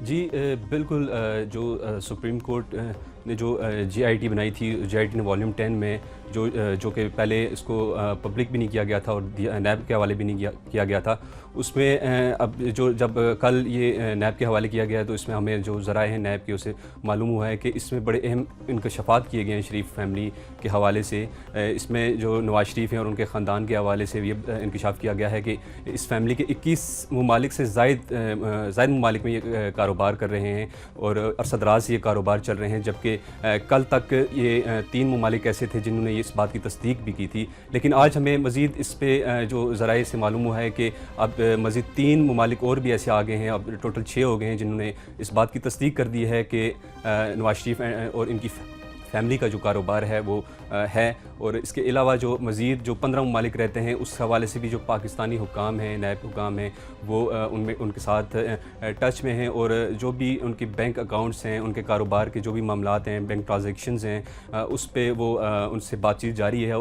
जी बिल्कुल supreme court ने जो जीआईटी बनाई थी, जीआईटी ने वॉल्यूम 10 में जो कि पहले इसको पब्लिक भी नहीं किया गया था और नैब के हवाले भी नहीं किया गया था। उसमें अब जो जब कल ये नैब के हवाले किया गया तो इसमें हमें जो ज़राए हैं नैब के उसे मालूम हुआ है कि इसमें बड़े अहम इंकशाफात किए गए हैं शरीफ फैमिली के हवाले से। इसमें जो नवाज शरीफ हैं और उनके ख़ानदान के हवाले से ये इंकशाफ किया गया है कि इस फैमिली के 21 ममालिक से ज़ायद ममालिक में ये कारोबार कर रहे हैं और अरसदराज से ये कारोबार चल रहे हैं, जबकि कल तक ये 3 ममालिक ऐसे थे जिन्होंने इस बात की तस्दीक भी की थी। लेकिन आज हमें मज़ीद इस पे जो ज़राए से मालूम हुआ है कि अब मज़ीद 3 ममालिक और भी ऐसे आ गए हैं, अब टोटल 6 हो गए हैं जिन्होंने इस बात की तस्दीक कर दी है कि नवाज शरीफ और इनकी फैमिली का जो कारोबार है वो है। और इसके अलावा जो मज़ीद जो 15 ममालिक रहते हैं उस हवाले से भी जो पाकिस्तानी हुकाम हैं, नायब हुकाम हैं, वो उनमें उनके साथ टच में हैं और जो भी उनके बैंक अकाउंट्स हैं, उनके कारोबार के जो भी मामलात हैं, बैंक ट्रांजैक्शंस हैं, उस पे वो उनसे बातचीत जारी है।